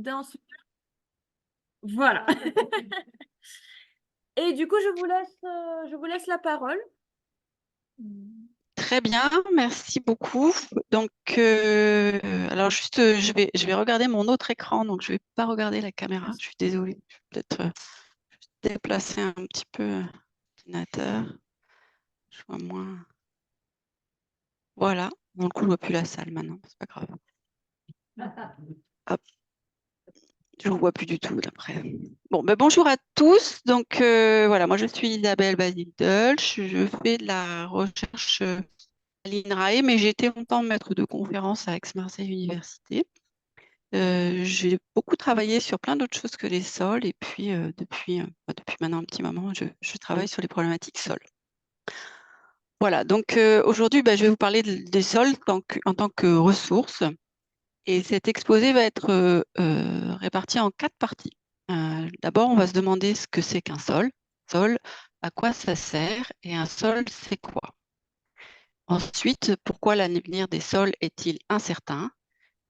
dans ce... Voilà. Et du coup, je vous laisse la parole. Très bien, merci beaucoup. Donc, alors juste, je vais regarder mon autre écran, donc je ne vais pas regarder la caméra. Je suis désolée. Je vais peut-être juste déplacer un petit peu l'ordinateur. Je vois moins. Voilà. Dans le coup, je ne vois plus la salle maintenant. C'est pas grave. Hop, je ne vous vois plus du tout d'après. Bon, ben, bonjour à tous. Donc, voilà, moi je suis Isabelle Basile-Dolch. Je fais de la recherche à l'INRAE, mais j'ai été longtemps maître de conférence à Aix-Marseille Université. J'ai beaucoup travaillé sur plein d'autres choses que les sols et puis depuis maintenant un petit moment, je travaille sur les problématiques sols. Voilà, donc aujourd'hui, je vais vous parler des sols en tant que ressources et cet exposé va être réparti en 4 parties. D'abord, on va se demander ce que c'est qu'un sol. Sol, à quoi ça sert et un sol, c'est quoi? Ensuite, pourquoi l'avenir des sols est-il incertain?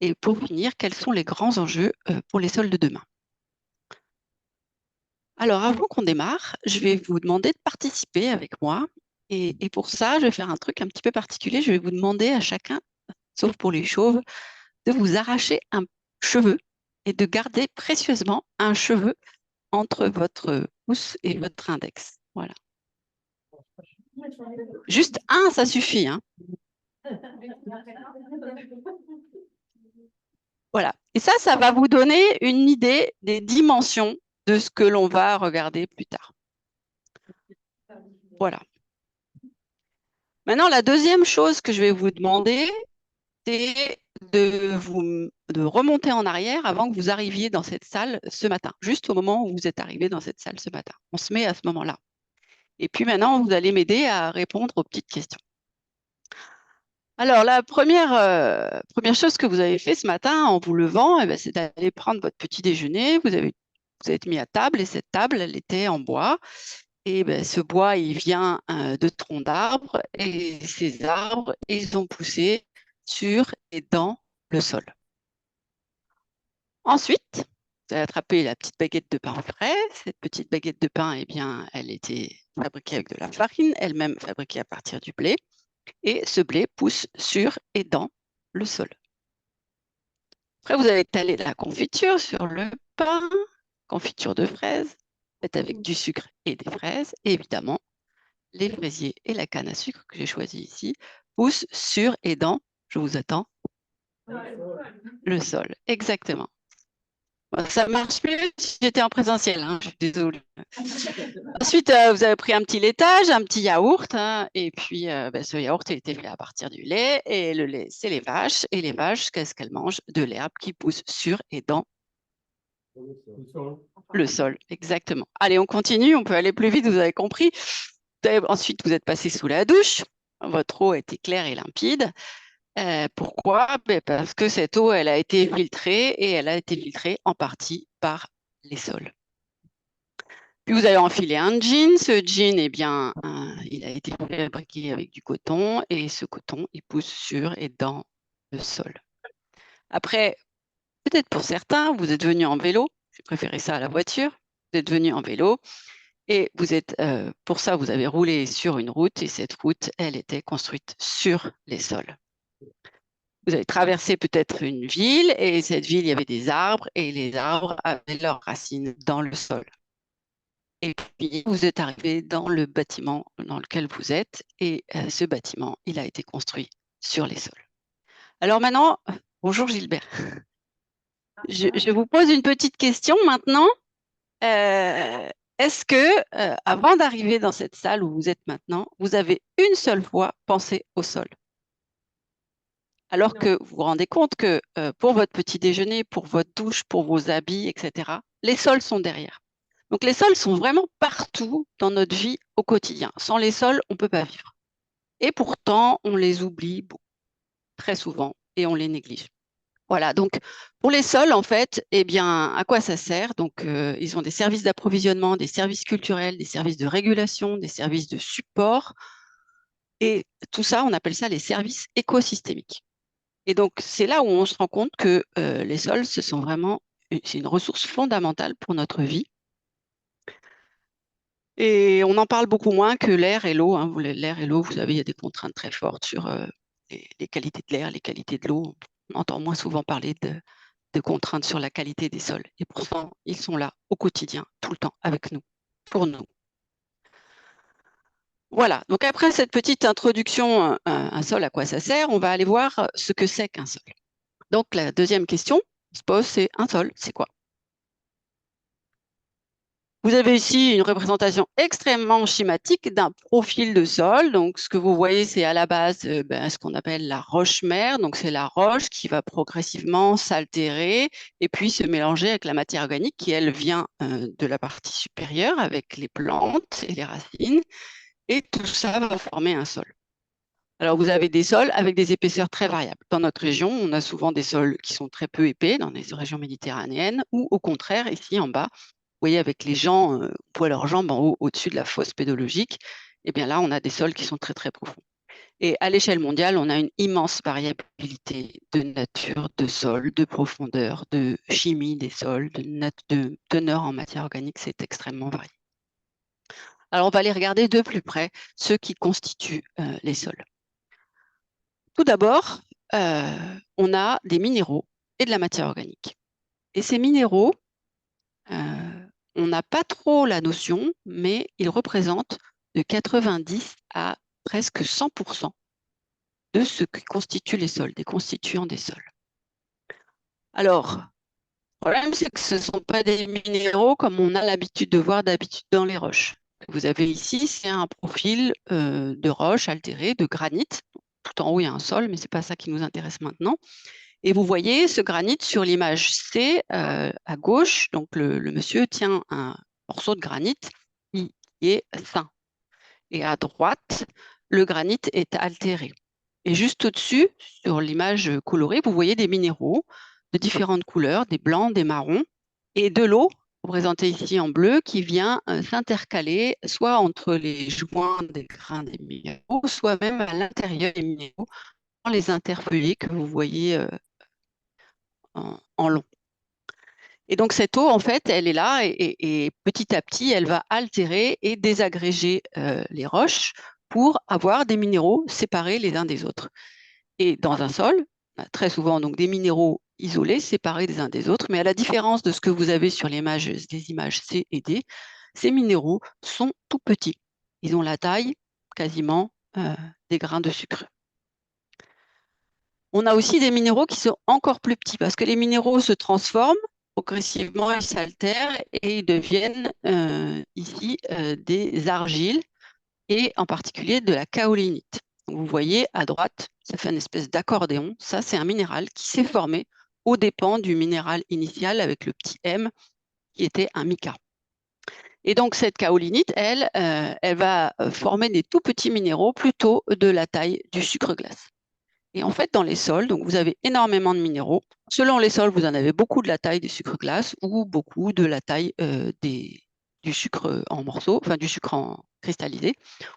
Et pour finir, quels sont les grands enjeux pour les sols de demain? Alors, avant qu'on démarre, je vais vous demander de participer avec moi. Et pour ça, je vais faire un truc un petit peu particulier. Je vais vous demander à chacun, sauf pour les chauves, de vous arracher un cheveu et de garder précieusement un cheveu entre votre pouce et votre index. Voilà. Juste un, ça suffit, hein. Voilà. Et ça va vous donner une idée des dimensions de ce que l'on va regarder plus tard. Voilà. Maintenant, la deuxième chose que je vais vous demander, c'est de remonter en arrière avant que vous arriviez dans cette salle ce matin, juste au moment où vous êtes arrivé dans cette salle ce matin. On se met à ce moment-là. Et puis maintenant, vous allez m'aider à répondre aux petites questions. Alors, la première chose que vous avez fait ce matin en vous levant, c'est d'aller prendre votre petit déjeuner. Vous êtes mis à table et cette table, elle était en bois. Et ce bois, il vient de troncs d'arbres et ces arbres, ils ont poussé sur et dans le sol. Ensuite, vous avez attrapé la petite baguette de pain frais. Cette petite baguette de pain, eh bien, elle était fabriquée avec de la farine, elle-même fabriquée à partir du blé. Et ce blé pousse sur et dans le sol. Après, vous avez étalé la confiture sur le pain, confiture de fraises, faite avec du sucre et des fraises. Et évidemment, les fraisiers et la canne à sucre que j'ai choisi ici poussent sur et dans, je vous attends, le sol. Exactement. Bon, ça marche plus si j'étais en présentiel, hein, je suis désolée. Ensuite, vous avez pris un petit laitage, un petit yaourt, hein, et puis ce yaourt, il était fait à partir du lait, et le lait, c'est les vaches, et les vaches, qu'est-ce qu'elles mangent? De l'herbe qui pousse sur et dans le sol. Exactement. Allez, on continue, on peut aller plus vite, vous avez compris. Ensuite, vous êtes passé sous la douche, votre eau était claire et limpide. Pourquoi? Parce que cette eau, elle a été filtrée, et elle a été filtrée en partie par les sols. Puis vous avez enfilé un jean. Ce jean, eh bien, il a été fabriqué avec du coton et ce coton, il pousse sur et dans le sol. Après, peut-être pour certains, vous êtes venu en vélo. J'ai préféré ça à la voiture. Vous êtes venu en vélo et pour ça, vous avez roulé sur une route et cette route, elle était construite sur les sols. Vous avez traversé peut-être une ville et cette ville, il y avait des arbres et les arbres avaient leurs racines dans le sol. Et puis, vous êtes arrivé dans le bâtiment dans lequel vous êtes et ce bâtiment, il a été construit sur les sols. Alors maintenant, bonjour Gilbert. Je vous pose une petite question maintenant. Est-ce que, avant d'arriver dans cette salle où vous êtes maintenant, vous avez une seule fois pensé au sol? Alors que vous vous rendez compte que pour votre petit déjeuner, pour votre douche, pour vos habits, etc., les sols sont derrière. Donc les sols sont vraiment partout dans notre vie au quotidien. Sans les sols, on ne peut pas vivre. Et pourtant, on les oublie très souvent et on les néglige. Voilà, donc pour les sols, en fait, eh bien, à quoi ça sert? Donc, ils ont des services d'approvisionnement, des services culturels, des services de régulation, des services de support. Et tout ça, on appelle ça les services écosystémiques. Et donc, c'est là où on se rend compte que les sols, ce sont vraiment c'est une ressource fondamentale pour notre vie. Et on en parle beaucoup moins que l'air et l'eau, hein. L'air et l'eau, vous savez, il y a des contraintes très fortes sur les qualités de l'air, les qualités de l'eau. On entend moins souvent parler de contraintes sur la qualité des sols. Et pourtant, ils sont là au quotidien, tout le temps, avec nous, pour nous. Voilà, donc après cette petite introduction, un sol, à quoi ça sert, on va aller voir ce que c'est qu'un sol. Donc la deuxième question qui se pose, c'est un sol, c'est quoi? Vous avez ici une représentation extrêmement schématique d'un profil de sol. Donc, ce que vous voyez, c'est à la base ce qu'on appelle la roche-mère. Donc, c'est la roche qui va progressivement s'altérer et puis se mélanger avec la matière organique qui, elle, vient de la partie supérieure avec les plantes et les racines. Et tout ça va former un sol. Alors, vous avez des sols avec des épaisseurs très variables. Dans notre région, on a souvent des sols qui sont très peu épais, dans les régions méditerranéennes, ou au contraire, ici en bas, vous voyez, avec les gens poids leurs jambes en haut, au-dessus de la fosse pédologique, eh bien là, on a des sols qui sont très, très profonds. Et à l'échelle mondiale, on a une immense variabilité de nature, de sol, de profondeur, de chimie des sols, de teneur en matière organique. C'est extrêmement varié. Alors, on va aller regarder de plus près ceux qui constituent les sols. Tout d'abord, on a des minéraux et de la matière organique. Et ces minéraux, on n'a pas trop la notion, mais ils représentent de 90 à presque 100% de ce qui constitue les sols, des constituants des sols. Alors, le problème, c'est que ce ne sont pas des minéraux comme on a l'habitude de voir d'habitude dans les roches. Vous avez ici, c'est un profil de roche altérée, de granit. Tout en haut, il y a un sol, mais ce n'est pas ça qui nous intéresse maintenant. Et vous voyez ce granit sur l'image C à gauche. Donc, le monsieur tient un morceau de granit qui est sain. Et à droite, le granit est altéré. Et juste au-dessus, sur l'image colorée, vous voyez des minéraux de différentes couleurs, des blancs, des marrons, et de l'eau, représentée ici en bleu, qui vient s'intercaler soit entre les joints des grains des minéraux, soit même à l'intérieur des minéraux, dans les interfeuillés que vous voyez en long. Et donc cette eau, en fait, elle est là et petit à petit, elle va altérer et désagréger les roches pour avoir des minéraux séparés les uns des autres. Et dans un sol, on a très souvent donc des minéraux isolés, séparés des uns des autres, mais à la différence de ce que vous avez sur des images C et D, ces minéraux sont tout petits. Ils ont la taille quasiment des grains de sucre. On a aussi des minéraux qui sont encore plus petits parce que les minéraux se transforment progressivement, ils s'altèrent et ils deviennent ici des argiles et en particulier de la kaolinite. Donc, vous voyez à droite, ça fait une espèce d'accordéon. Ça, c'est un minéral qui s'est formé aux dépens du minéral initial avec le petit M qui était un mica. Et donc cette kaolinite, elle va former des tout petits minéraux plutôt de la taille du sucre glace. Et en fait, dans les sols, donc vous avez énormément de minéraux. Selon les sols, vous en avez beaucoup de la taille du sucre glace ou beaucoup de la taille du sucre en morceaux, enfin du sucre en cristallisé,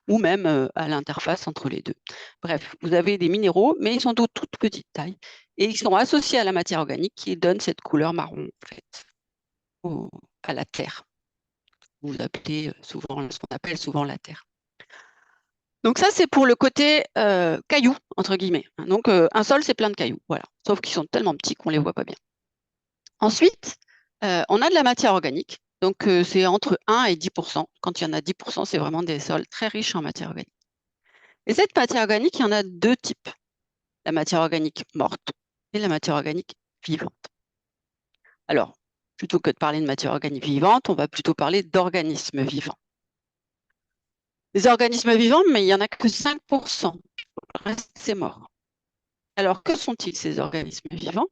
ou même à l'interface entre les deux. Bref, vous avez des minéraux, mais ils sont de toute petite taille. Et ils sont associés à la matière organique qui donne cette couleur marron en fait, à la terre. Vous appelez souvent ce qu'on appelle souvent la terre. Donc ça, c'est pour le côté cailloux, entre guillemets. Donc un sol, c'est plein de cailloux, voilà. Sauf qu'ils sont tellement petits qu'on ne les voit pas bien. Ensuite, on a de la matière organique. Donc c'est entre 1 et 10%. Quand il y en a 10%, c'est vraiment des sols très riches en matière organique. Et cette matière organique, il y en a deux types. La matière organique morte et la matière organique vivante. Alors, plutôt que de parler de matière organique vivante, on va plutôt parler d'organismes vivants. Les organismes vivants, mais il n'y en a que 5%. Le reste, c'est mort. Alors, que sont-ils ces organismes vivants?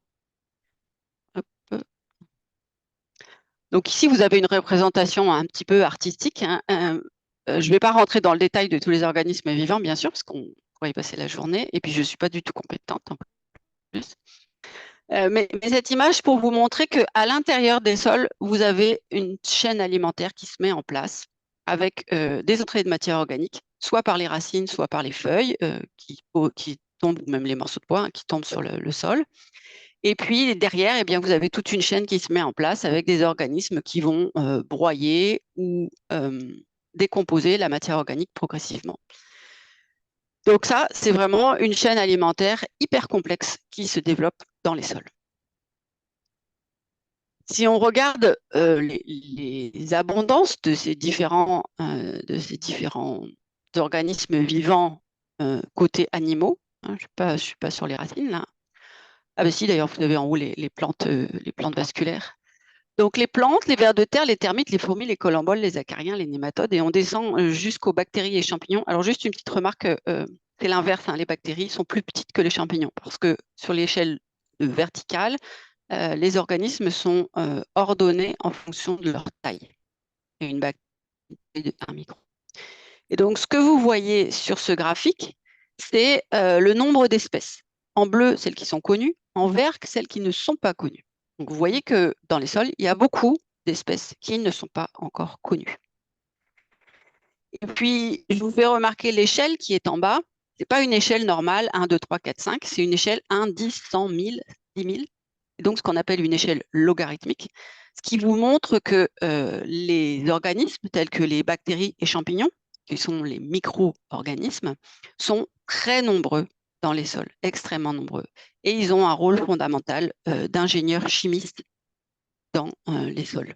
Donc ici, vous avez une représentation un petit peu artistique, hein. Je ne vais pas rentrer dans le détail de tous les organismes vivants, bien sûr, parce qu'on pourrait y passer la journée, et puis je ne suis pas du tout compétente en plus. Mais cette image pour vous montrer qu'à l'intérieur des sols, vous avez une chaîne alimentaire qui se met en place avec des entrées de matière organique, soit par les racines, soit par les feuilles qui tombent, ou même les morceaux de bois qui tombent sur le sol. Et puis derrière, eh bien, vous avez toute une chaîne qui se met en place avec des organismes qui vont broyer ou décomposer la matière organique progressivement. Donc ça, c'est vraiment une chaîne alimentaire hyper complexe qui se développe dans les sols. Si on regarde les abondances de ces différents organismes vivants côté animaux, hein, je ne suis pas sur les racines là. Ah ben si, d'ailleurs, vous avez en haut les plantes vasculaires. Donc les plantes, les vers de terre, les termites, les fourmis, les collemboles, les acariens, les nématodes, et on descend jusqu'aux bactéries et champignons. Alors juste une petite remarque, c'est l'inverse, hein, les bactéries sont plus petites que les champignons, parce que sur l'échelle verticale, les organismes sont ordonnés en fonction de leur taille. Et une bactérie de 1 micron. Et donc ce que vous voyez sur ce graphique, c'est le nombre d'espèces. En bleu, celles qui sont connues, en vert, celles qui ne sont pas connues. Donc vous voyez que dans les sols, il y a beaucoup d'espèces qui ne sont pas encore connues. Et puis, je vous fais remarquer l'échelle qui est en bas. Ce n'est pas une échelle normale, 1, 2, 3, 4, 5. C'est une échelle 1, 10, 100, 1000, 10 000. Et donc, ce qu'on appelle une échelle logarithmique, ce qui vous montre que les organismes tels que les bactéries et champignons, qui sont les micro-organismes, sont très nombreux dans les sols, extrêmement nombreux. Et ils ont un rôle fondamental d'ingénieurs chimistes dans les sols.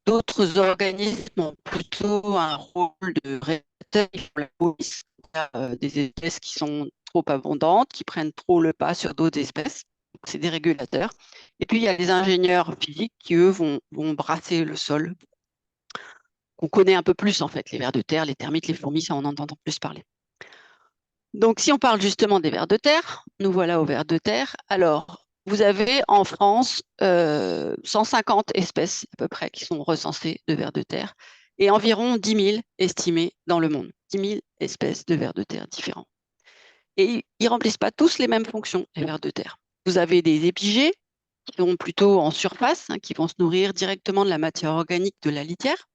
D'autres organismes ont plutôt un rôle de régulateur pour la police. Il y a des espèces qui sont trop abondantes, qui prennent trop le pas sur d'autres espèces. C'est des régulateurs. Et puis, il y a les ingénieurs physiques qui, eux, vont brasser le sol, qu'on connaît un peu plus, en fait, les vers de terre, les termites, les fourmis, ça, on en entend plus parler. Donc, si on parle justement des vers de terre, nous voilà aux vers de terre. Alors, vous avez en France 150 espèces à peu près qui sont recensées de vers de terre et environ 10 000 estimées dans le monde. 10 000 espèces de vers de terre différents. Et ils ne remplissent pas tous les mêmes fonctions, les vers de terre. Vous avez des épigées qui sont plutôt en surface, hein, qui vont se nourrir directement de la matière organique de la litière.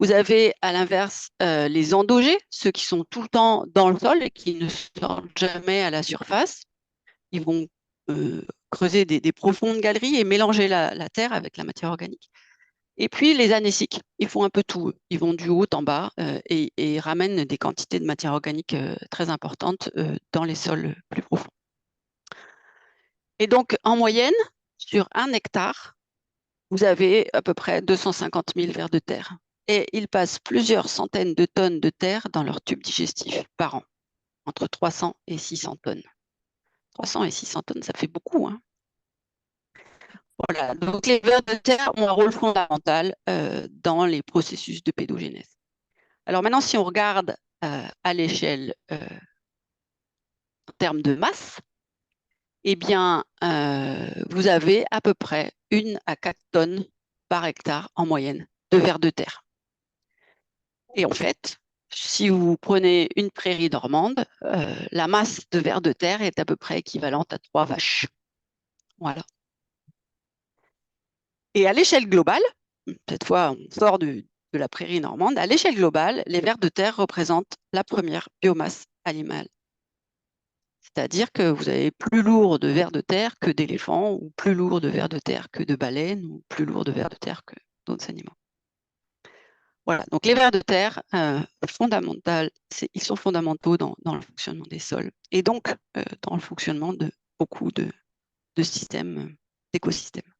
Vous avez à l'inverse les endogés, ceux qui sont tout le temps dans le sol et qui ne sortent jamais à la surface. Ils vont creuser des profondes galeries et mélanger la terre avec la matière organique. Et puis les anéciques, ils font un peu tout. Ils vont du haut en bas et ramènent des quantités de matière organique très importantes dans les sols plus profonds. Et donc en moyenne, sur 1 hectare, vous avez à peu près 250 000 vers de terre. Et ils passent plusieurs centaines de tonnes de terre dans leur tube digestif par an, entre 300 et 600 tonnes. 300 et 600 tonnes, ça fait beaucoup, hein. Voilà, donc les vers de terre ont un rôle fondamental dans les processus de pédogénèse. Alors maintenant, si on regarde à l'échelle en termes de masse, eh bien, vous avez à peu près 1 à 4 tonnes par hectare en moyenne de vers de terre. Et en fait, si vous prenez une prairie normande, la masse de vers de terre est à peu près équivalente à 3 vaches. Voilà. Et à l'échelle globale, cette fois on sort de la prairie normande, à l'échelle globale, les vers de terre représentent la première biomasse animale. C'est-à-dire que vous avez plus lourd de vers de terre que d'éléphants, ou plus lourd de vers de terre que de baleines, ou plus lourd de vers de terre que d'autres animaux. Voilà, donc les vers de terre, ils sont fondamentaux dans le fonctionnement des sols et donc dans le fonctionnement de beaucoup de systèmes, d'écosystèmes.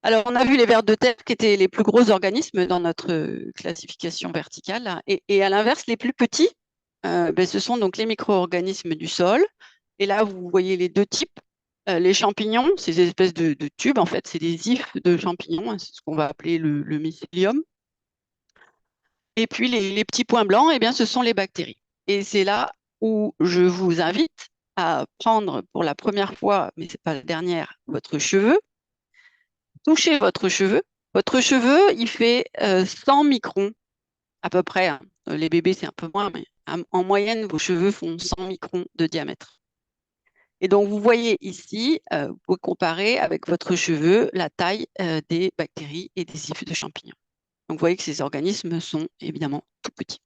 Alors, on a vu les vers de terre qui étaient les plus gros organismes dans notre classification verticale et à l'inverse, les plus petits, ce sont donc les micro-organismes du sol. Et là, vous voyez les deux types. Les champignons, ces espèces de tubes, en fait, c'est des ifs de champignons, hein, c'est ce qu'on va appeler le mycélium. Et puis les petits points blancs, eh bien, ce sont les bactéries. Et c'est là où je vous invite à prendre pour la première fois, mais ce n'est pas la dernière, votre cheveu. Touchez votre cheveu. Votre cheveu, il fait 100 microns à peu près, hein. Les bébés, c'est un peu moins, mais en moyenne, vos cheveux font 100 microns de diamètre. Et donc, vous voyez ici, vous pouvez comparer avec votre cheveu la taille des bactéries et des ifs de champignons. Donc, vous voyez que ces organismes sont évidemment tout petits.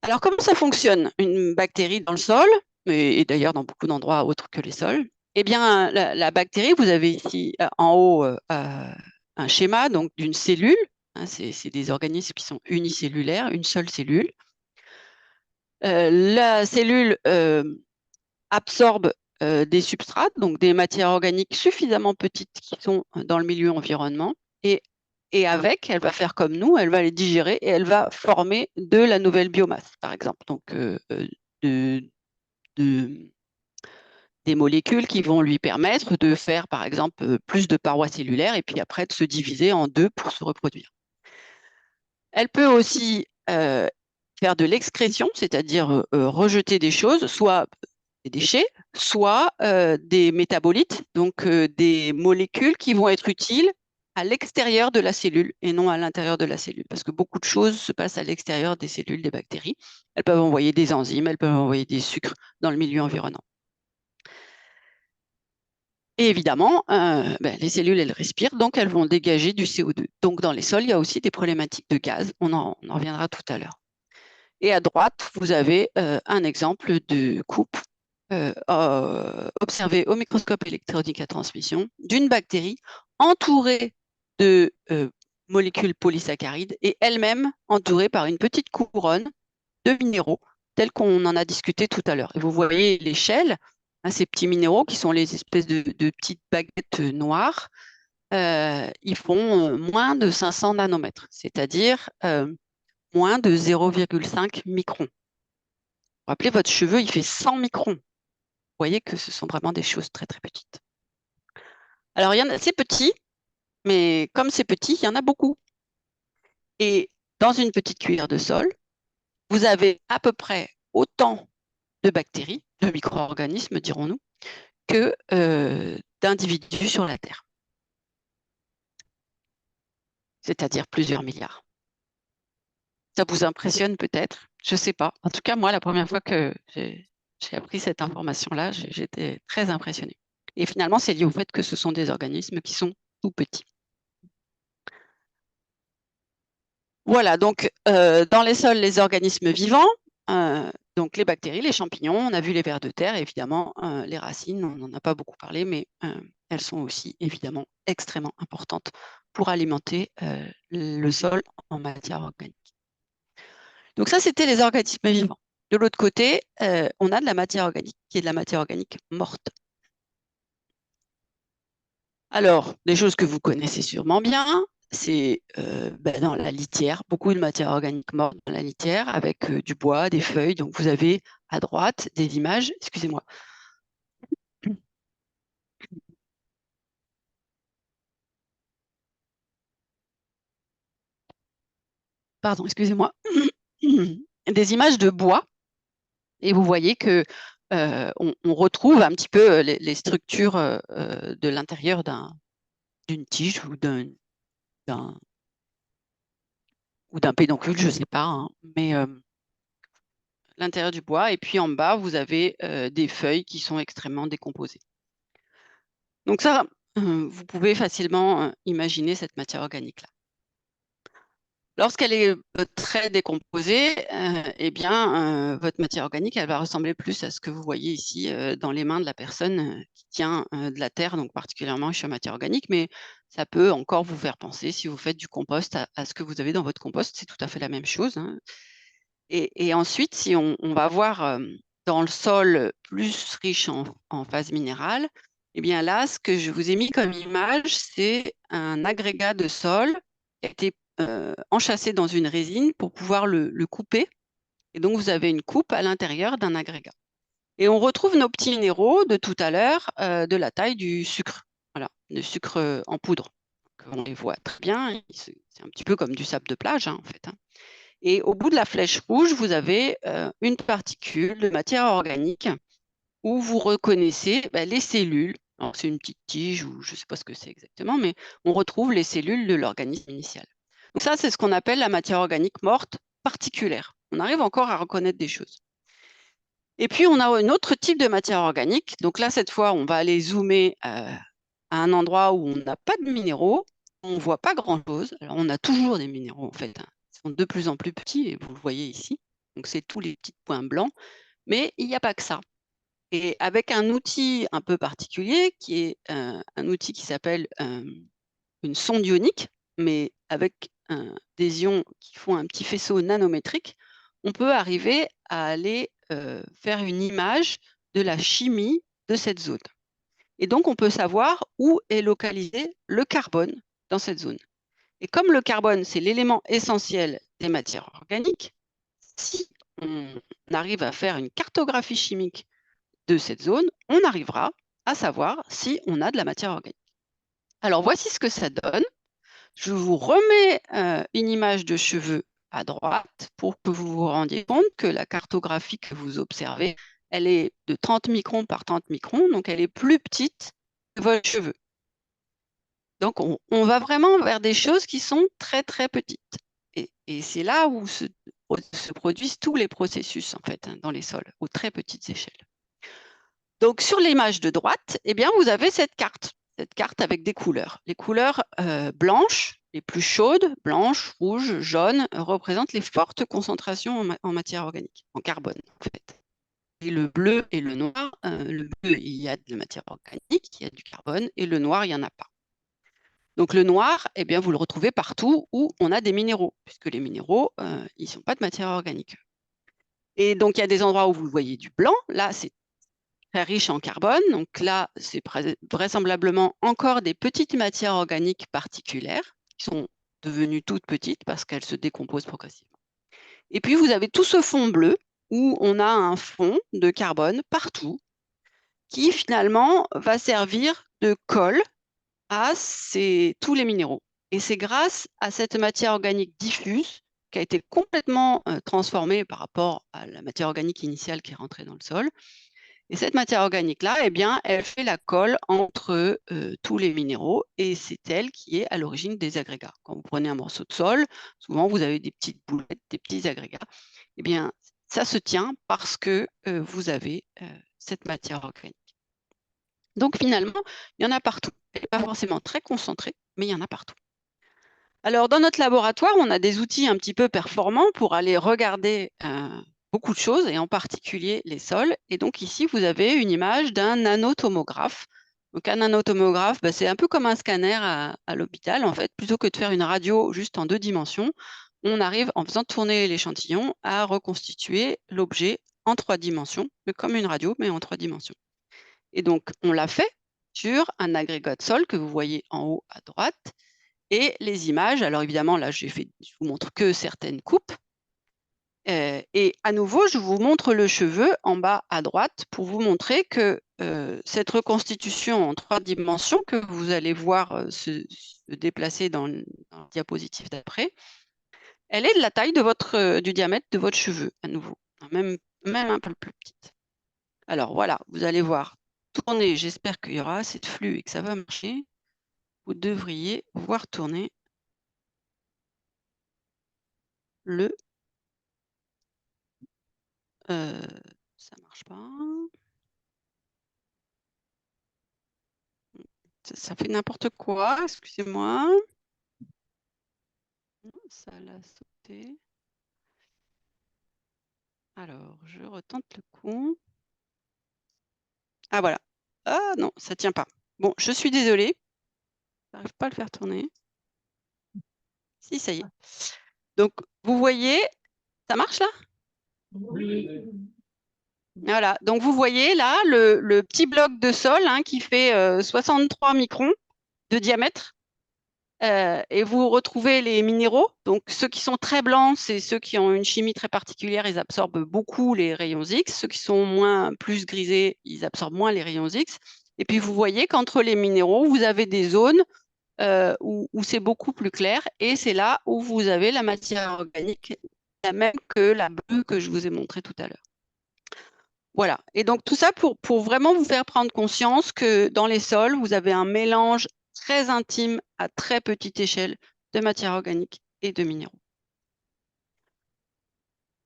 Alors, comment ça fonctionne, une bactérie dans le sol, et d'ailleurs dans beaucoup d'endroits autres que les sols? Eh bien, la bactérie, vous avez ici en haut un schéma donc d'une cellule. Hein, c'est des organismes qui sont unicellulaires, une seule cellule. La cellule absorbe des substrates, donc des matières organiques suffisamment petites qui sont dans le milieu environnement, et avec, elle va faire comme nous, elle va les digérer et elle va former de la nouvelle biomasse, par exemple. Donc, de, de- des molécules qui vont lui permettre de faire, par exemple, plus de parois cellulaires et puis après de se diviser en deux pour se reproduire. Elle peut aussi faire de l'excrétion, c'est-à-dire rejeter des choses, soit des déchets, soit des métabolites, donc des molécules qui vont être utiles à l'extérieur de la cellule et non à l'intérieur de la cellule, parce que beaucoup de choses se passent à l'extérieur des cellules des bactéries. Elles peuvent envoyer des enzymes, elles peuvent envoyer des sucres dans le milieu environnant. Et évidemment, les cellules, elles respirent, donc elles vont dégager du CO2. Donc dans les sols, il y a aussi des problématiques de gaz. On en reviendra tout à l'heure. Et à droite, vous avez un exemple de coupe observée au microscope électronique à transmission d'une bactérie entourée de molécules polysaccharides et elle-même entourée par une petite couronne de minéraux, tels qu'on en a discuté tout à l'heure. Et vous voyez l'échelle, hein, ces petits minéraux qui sont les espèces de petites baguettes noires, ils font moins de 500 nanomètres, c'est-à-dire moins de 0,5 microns. Rappelez, votre cheveu, il fait 100 microns. Vous voyez que ce sont vraiment des choses très, très petites. Alors, il y en a, c'est petit, mais comme c'est petit, il y en a beaucoup. Et dans une petite cuillère de sol, vous avez à peu près autant de bactéries, de micro-organismes, dirons-nous, que d'individus sur la Terre. C'est-à-dire plusieurs milliards. Ça vous impressionne peut-être? Je ne sais pas. En tout cas, moi, la première fois que j'ai appris cette information-là, j'étais très impressionnée. Et finalement, c'est lié au fait que ce sont des organismes qui sont tout petits. Voilà, donc dans les sols, les organismes vivants, donc les bactéries, les champignons, on a vu les vers de terre, évidemment, les racines, on n'en a pas beaucoup parlé, mais elles sont aussi évidemment extrêmement importantes pour alimenter le sol en matière organique. Donc ça, c'était les organismes vivants. De l'autre côté, on a de la matière organique, qui est de la matière organique morte. Alors, des choses que vous connaissez sûrement bien, c'est dans la litière, beaucoup de matière organique morte dans la litière, avec du bois, des feuilles. Donc, vous avez à droite des images, excusez-moi, pardon, excusez-moi, des images de bois. Et vous voyez que on retrouve un petit peu les structures de l'intérieur d'une tige d'un ou d'un pédoncule, je ne sais pas, hein, mais l'intérieur du bois. Et puis en bas, vous avez des feuilles qui sont extrêmement décomposées. Donc ça, vous pouvez facilement imaginer cette matière organique-là. Lorsqu'elle est très décomposée, eh bien, votre matière organique, elle va ressembler plus à ce que vous voyez ici dans les mains de la personne qui tient de la terre, donc particulièrement sur matière organique, mais ça peut encore vous faire penser, si vous faites du compost, à ce que vous avez dans votre compost, c'est tout à fait la même chose, hein. Et ensuite, si on va voir dans le sol plus riche en phase minérale, eh bien là, ce que je vous ai mis comme image, c'est un agrégat de sol qui a été enchâssé dans une résine pour pouvoir le couper. Et donc, vous avez une coupe à l'intérieur d'un agrégat. Et on retrouve nos petits minéraux de tout à l'heure de la taille du sucre, voilà, de sucre en poudre. Donc, on les voit très bien, c'est un petit peu comme du sable de plage, hein, en fait, hein. Et au bout de la flèche rouge, vous avez une particule de matière organique où vous reconnaissez les cellules. Alors, c'est une petite tige ou je ne sais pas ce que c'est exactement, mais on retrouve les cellules de l'organisme initial. Donc ça, c'est ce qu'on appelle la matière organique morte particulière. On arrive encore à reconnaître des choses. Et puis, on a un autre type de matière organique. Donc là, cette fois, on va aller zoomer à un endroit où on n'a pas de minéraux, on ne voit pas grand-chose. Alors, on a toujours des minéraux, en fait, hein. Ils sont de plus en plus petits, et vous le voyez ici. Donc, c'est tous les petits points blancs, mais il n'y a pas que ça. Et avec un outil un peu particulier, qui est un outil qui s'appelle une sonde ionique, mais avec des ions qui font un petit faisceau nanométrique, on peut arriver à aller faire une image de la chimie de cette zone. Et donc, on peut savoir où est localisé le carbone dans cette zone. Et comme le carbone, c'est l'élément essentiel des matières organiques, si on arrive à faire une cartographie chimique de cette zone, on arrivera à savoir si on a de la matière organique. Alors, voici ce que ça donne. Je vous remets une image de cheveux à droite pour que vous vous rendiez compte que la cartographie que vous observez, elle est de 30 microns par 30 microns, donc elle est plus petite que votre cheveu. Donc, on va vraiment vers des choses qui sont très, très petites. Et c'est là où se produisent tous les processus, en fait, hein, dans les sols, aux très petites échelles. Donc, sur l'image de droite, eh bien, vous avez cette carte avec des couleurs. Les couleurs blanches, les plus chaudes, blanches, rouges, jaunes, représentent les fortes concentrations en matière organique, en carbone, en fait. Et le bleu et le noir, le bleu, il y a de la matière organique, il y a du carbone, et le noir, il n'y en a pas. Donc, le noir, eh bien, vous le retrouvez partout où on a des minéraux, puisque les minéraux, ils ne sont pas de matière organique. Et donc, il y a des endroits où vous voyez du blanc. Là, c'est très riche en carbone. Donc là, c'est vraisemblablement encore des petites matières organiques particulières qui sont devenues toutes petites parce qu'elles se décomposent progressivement. Et puis, vous avez tout ce fond bleu où on a un fond de carbone partout qui finalement va servir de colle à tous les minéraux. Et c'est grâce à cette matière organique diffuse qui a été complètement transformée par rapport à la matière organique initiale qui est rentrée dans le sol. Et cette matière organique-là, eh bien, elle fait la colle entre tous les minéraux et c'est elle qui est à l'origine des agrégats. Quand vous prenez un morceau de sol, souvent vous avez des petites boulettes, des petits agrégats. Eh bien, ça se tient parce que vous avez cette matière organique. Donc finalement, il y en a partout. Elle n'est pas forcément très concentrée, mais il y en a partout. Alors, dans notre laboratoire, on a des outils un petit peu performants pour aller regarder beaucoup de choses, et en particulier les sols. Et donc ici, vous avez une image d'un nanotomographe. Donc un nanotomographe, c'est un peu comme un scanner à l'hôpital, en fait. Plutôt que de faire une radio juste en 2 dimensions, on arrive, en faisant tourner l'échantillon, à reconstituer l'objet en 3 dimensions, comme une radio, mais en 3 dimensions. Et donc, on l'a fait sur un agrégat de sol que vous voyez en haut à droite. Et les images, alors évidemment, là, je vous montre que certaines coupes. Et à nouveau, je vous montre le cheveu en bas à droite pour vous montrer que cette reconstitution en 3 dimensions que vous allez voir se déplacer dans le diapositive d'après, elle est de la taille de du diamètre de votre cheveu, à nouveau, même un peu plus petite. Alors voilà, vous allez voir tourner, j'espère qu'il y aura assez de flux et que ça va marcher. Vous devriez voir tourner le... ça marche pas. Ça fait n'importe quoi, excusez-moi. Ça l'a sauté. Alors, je retente le coup. Ah voilà. Ah non, ça tient pas. Bon, je suis désolée. Je n'arrive pas à le faire tourner. Si, ça y est. Donc, vous voyez, ça marche là? Oui. Voilà. Donc, vous voyez là le petit bloc de sol qui fait 63 microns de diamètre. Et vous retrouvez les minéraux. Donc, ceux qui sont très blancs, c'est ceux qui ont une chimie très particulière. Ils absorbent beaucoup les rayons X. Ceux qui sont plus grisés, ils absorbent moins les rayons X. Et puis, vous voyez qu'entre les minéraux, vous avez des zones où c'est beaucoup plus clair. Et c'est là où vous avez la matière organique, la même que la bleue que je vous ai montrée tout à l'heure. Voilà. Et donc, tout ça pour vraiment vous faire prendre conscience que dans les sols, vous avez un mélange très intime à très petite échelle de matière organique et de minéraux.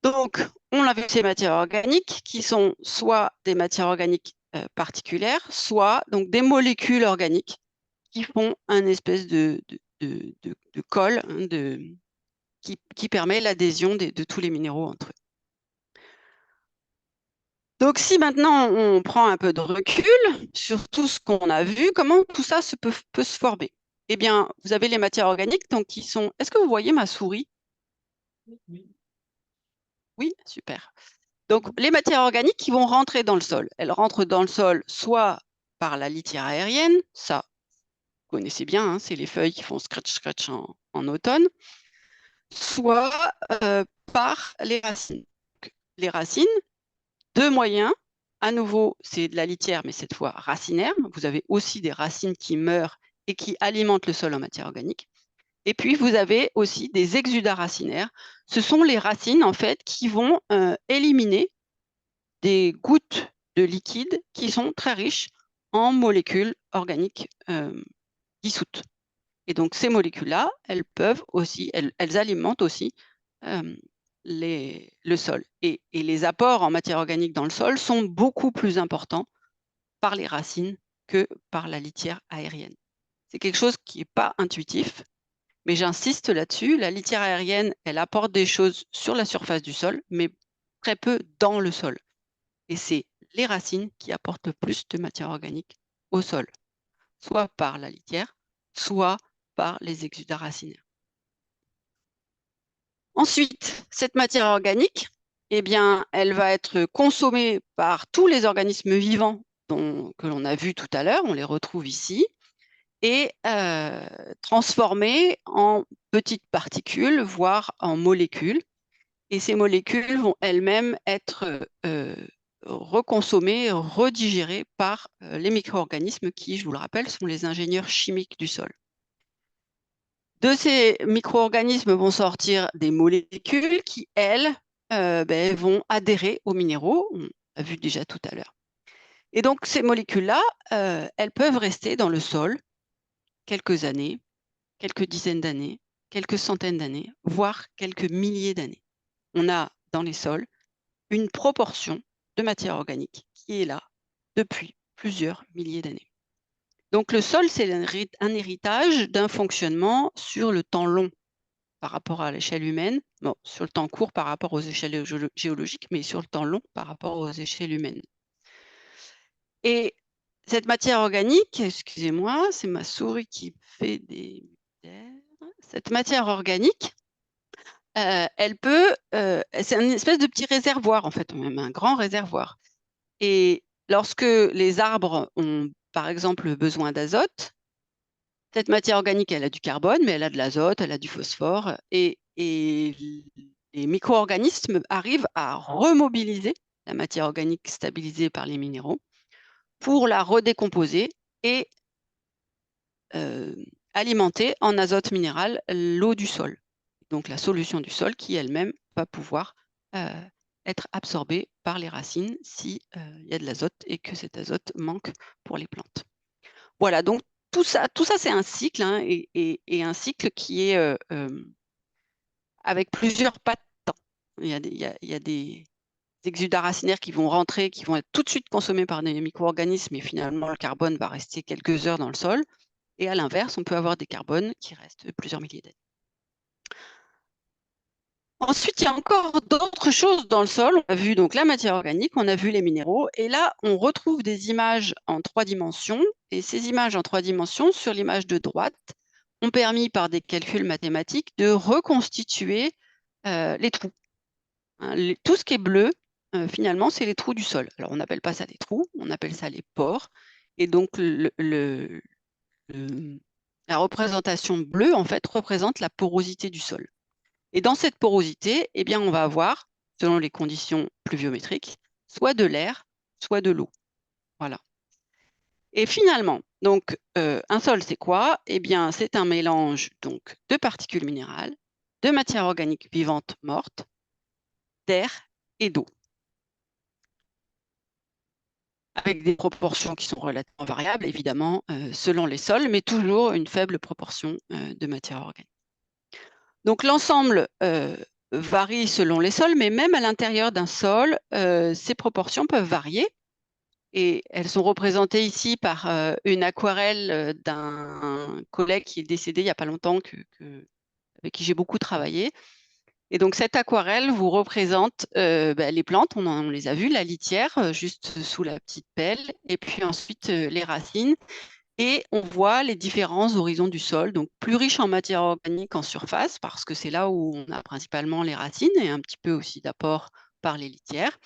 Donc, on a vu ces matières organiques qui sont soit des matières organiques particulières, soit donc des molécules organiques qui font un espèce de colle qui permet l'adhésion de tous les minéraux entre eux. Donc, si maintenant on prend un peu de recul sur tout ce qu'on a vu, comment tout ça peut se former? Eh bien, vous avez les matières organiques, donc qui sont. Est-ce que vous voyez ma souris? Oui, super. Donc, les matières organiques qui vont rentrer dans le sol, elles rentrent dans le sol soit par la litière aérienne, ça, vous connaissez bien, hein, c'est les feuilles qui font scratch-scratch en automne, soit par les racines. Donc, les racines, deux moyens. À nouveau, c'est de la litière, mais cette fois racinaire. Vous avez aussi des racines qui meurent et qui alimentent le sol en matière organique. Et puis, vous avez aussi des exudats racinaires. Ce sont les racines, en fait, qui vont éliminer des gouttes de liquide qui sont très riches en molécules organiques dissoutes. Et donc, ces molécules-là, elles alimentent aussi euh, le sol. Et les apports en matière organique dans le sol sont beaucoup plus importants par les racines que par la litière aérienne. C'est quelque chose qui n'est pas intuitif, mais j'insiste là-dessus. La litière aérienne, elle apporte des choses sur la surface du sol, mais très peu dans le sol. Et c'est les racines qui apportent le plus de matière organique au sol, soit par la litière, soit par les exudats racinaires. Ensuite, cette matière organique, eh bien, elle va être consommée par tous les organismes vivants que l'on a vus tout à l'heure, on les retrouve ici, et transformée en petites particules, voire en molécules. Et ces molécules vont elles-mêmes être reconsommées, redigérées par les micro-organismes qui, je vous le rappelle, sont les ingénieurs chimiques du sol. De ces micro-organismes vont sortir des molécules qui, elles, vont adhérer aux minéraux, on l'a vu déjà tout à l'heure. Et donc, ces molécules-là, elles peuvent rester dans le sol quelques années, quelques dizaines d'années, quelques centaines d'années, voire quelques milliers d'années. On a dans les sols une proportion de matière organique qui est là depuis plusieurs milliers d'années. Donc le sol, c'est un héritage d'un fonctionnement sur le temps long par rapport à l'échelle humaine, bon, sur le temps court par rapport aux échelles géologiques, mais sur le temps long par rapport aux échelles humaines. Et cette matière organique, excusez-moi, c'est ma souris qui fait des... Cette matière organique, c'est une espèce de petit réservoir, en fait, même un grand réservoir. Et lorsque les arbres ont, par exemple, besoin d'azote, cette matière organique, elle a du carbone, mais elle a de l'azote, elle a du phosphore, et les micro-organismes arrivent à remobiliser la matière organique stabilisée par les minéraux pour la redécomposer et alimenter en azote minéral l'eau du sol. Donc la solution du sol qui elle-même va pouvoir être absorbée par les racines s'il y a de l'azote et que cet azote manque pour les plantes. Voilà, donc tout ça c'est un cycle, hein, et un cycle qui est avec plusieurs pas de temps. Il y a des exudats racinaires qui vont rentrer, qui vont être tout de suite consommés par des micro-organismes et finalement le carbone va rester quelques heures dans le sol. Et à l'inverse, on peut avoir des carbones qui restent plusieurs milliers d'années. Ensuite, il y a encore d'autres choses dans le sol. On a vu donc la matière organique, on a vu les minéraux, et là, on retrouve des images en 3 dimensions. Et ces images en 3 dimensions, sur l'image de droite, ont permis par des calculs mathématiques de reconstituer les trous. Hein, tout ce qui est bleu, finalement, c'est les trous du sol. Alors, on n'appelle pas ça des trous, on appelle ça les pores. Et donc, la représentation bleue, en fait, représente la porosité du sol. Et dans cette porosité, eh bien, on va avoir, selon les conditions pluviométriques, soit de l'air, soit de l'eau. Voilà. Et finalement, donc, un sol, c'est quoi? Eh bien, c'est un mélange donc, de particules minérales, de matière organique vivante morte, d'air et d'eau, avec des proportions qui sont relativement variables, évidemment, selon les sols, mais toujours une faible proportion de matière organique. Donc l'ensemble varie selon les sols, mais même à l'intérieur d'un sol, ces proportions peuvent varier. Et elles sont représentées ici par une aquarelle d'un collègue qui est décédé il n'y a pas longtemps, avec qui j'ai beaucoup travaillé. Et donc, cette aquarelle vous représente les plantes, on les a vues, la litière, juste sous la petite pelle, et puis ensuite les racines. Et on voit les différents horizons du sol, donc plus riche en matière organique en surface, parce que c'est là où on a principalement les racines et un petit peu aussi d'apport par les litières.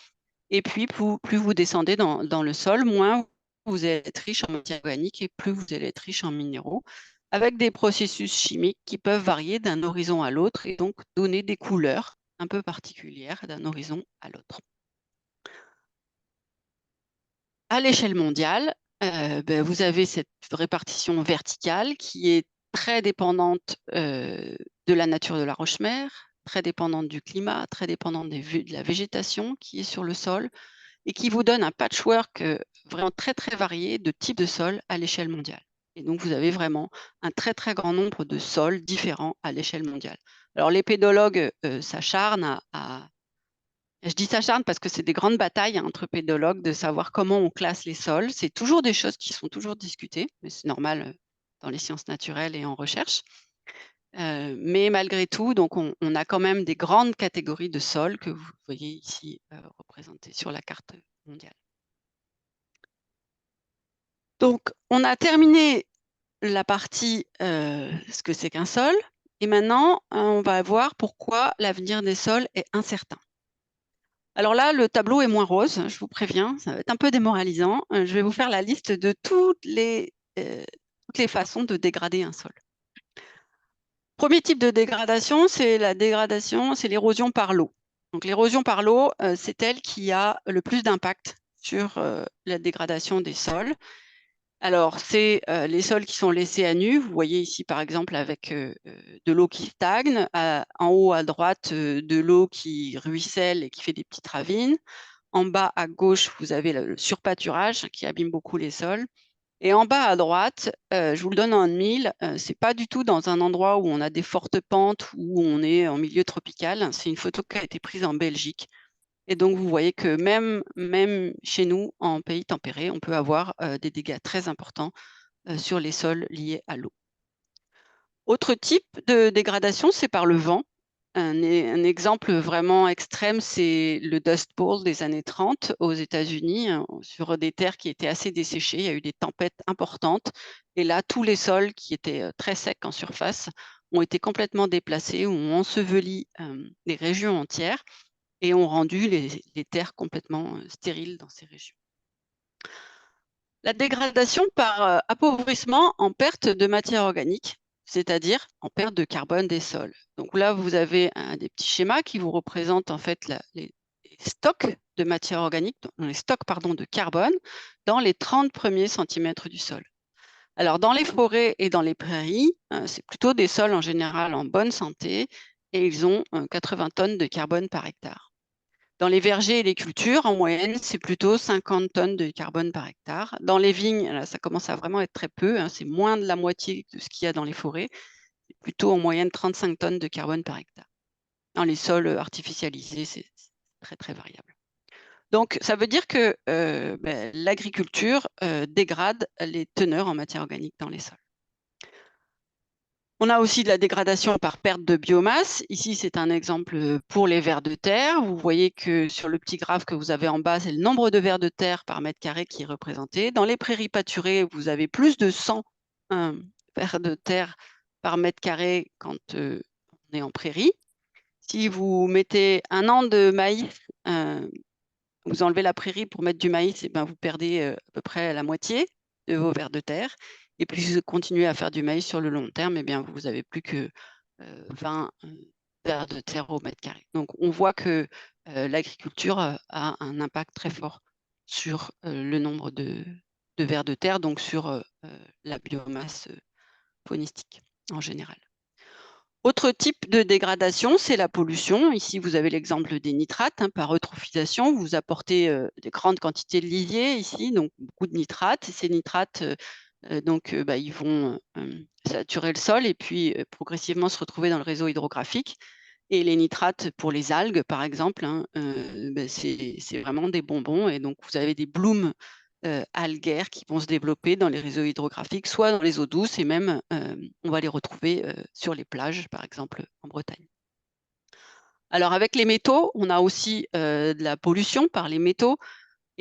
Et puis, plus vous descendez dans le sol, moins vous allez être riche en matière organique et plus vous allez être riche en minéraux, avec des processus chimiques qui peuvent varier d'un horizon à l'autre et donc donner des couleurs un peu particulières d'un horizon à l'autre. À l'échelle mondiale, vous avez cette répartition verticale qui est très dépendante de la nature de la roche-mère, très dépendante du climat, très dépendante de la végétation qui est sur le sol et qui vous donne un patchwork vraiment très très varié de types de sols à l'échelle mondiale. Et donc vous avez vraiment un très très grand nombre de sols différents à l'échelle mondiale. Alors les pédologues s'acharnent je dis s'acharnent parce que c'est des grandes batailles entre pédologues de savoir comment on classe les sols. C'est toujours des choses qui sont toujours discutées, mais c'est normal dans les sciences naturelles et en recherche. Mais malgré tout, donc on a quand même des grandes catégories de sols que vous voyez ici représentées sur la carte mondiale. Donc, on a terminé la partie ce que c'est qu'un sol. Et maintenant, on va voir pourquoi l'avenir des sols est incertain. Alors là, le tableau est moins rose, je vous préviens, ça va être un peu démoralisant. Je vais vous faire la liste de toutes les façons de dégrader un sol. Premier type de dégradation, c'est l'érosion par l'eau. Donc l'érosion par l'eau, c'est elle qui a le plus d'impact sur la dégradation des sols. Alors, c'est les sols qui sont laissés à nu. Vous voyez ici, par exemple, avec de l'eau qui stagne. En haut à droite, de l'eau qui ruisselle et qui fait des petites ravines. En bas à gauche, vous avez le surpâturage qui abîme beaucoup les sols. Et en bas à droite, je vous le donne en mille, c'est pas du tout dans un endroit où on a des fortes pentes, où on est en milieu tropical. C'est une photo qui a été prise en Belgique. Et donc, vous voyez que même chez nous, en pays tempéré, on peut avoir des dégâts très importants sur les sols liés à l'eau. Autre type de dégradation, c'est par le vent. Un exemple vraiment extrême, c'est le Dust Bowl des années 30 aux États-Unis, sur des terres qui étaient assez desséchées. Il y a eu des tempêtes importantes. Et là, tous les sols qui étaient très secs en surface ont été complètement déplacés, ont enseveli des régions entières et ont rendu les terres complètement stériles dans ces régions. La dégradation par appauvrissement en perte de matière organique, c'est-à-dire en perte de carbone des sols. Donc là, vous avez des petits schémas qui vous représentent en fait les stocks de matière organique, les stocks de carbone dans les 30 premiers centimètres du sol. Alors dans les forêts et dans les prairies, c'est plutôt des sols en général en bonne santé et ils ont 80 tonnes de carbone par hectare. Dans les vergers et les cultures, en moyenne, c'est plutôt 50 tonnes de carbone par hectare. Dans les vignes, là, ça commence à vraiment être très peu, c'est moins de la moitié de ce qu'il y a dans les forêts. C'est plutôt en moyenne 35 tonnes de carbone par hectare. Dans les sols artificialisés, c'est très, très variable. Donc, ça veut dire que l'agriculture dégrade les teneurs en matière organique dans les sols. On a aussi de la dégradation par perte de biomasse. Ici, c'est un exemple pour les vers de terre. Vous voyez que sur le petit graphe que vous avez en bas, c'est le nombre de vers de terre par mètre carré qui est représenté. Dans les prairies pâturées, vous avez plus de 100 vers de terre par mètre carré quand on est en prairie. Si vous mettez un an de maïs, vous enlevez la prairie pour mettre du maïs, et vous perdez à peu près la moitié de vos vers de terre. Et puis, si vous continuez à faire du maïs sur le long terme, vous n'avez plus que 20 vers de terre au mètre carré. Donc, on voit que l'agriculture a un impact très fort sur le nombre de vers de terre, donc sur la biomasse faunistique en général. Autre type de dégradation, c'est la pollution. Ici, vous avez l'exemple des nitrates par eutrophisation. Vous apportez des grandes quantités de lisier ici, donc beaucoup de nitrates. Et ces nitrates, ils vont saturer le sol et puis progressivement se retrouver dans le réseau hydrographique. Et les nitrates pour les algues, par exemple, c'est vraiment des bonbons. Et donc, vous avez des blooms algaires qui vont se développer dans les réseaux hydrographiques, soit dans les eaux douces, et même on va les retrouver sur les plages, par exemple en Bretagne. Alors avec les métaux, on a aussi de la pollution par les métaux.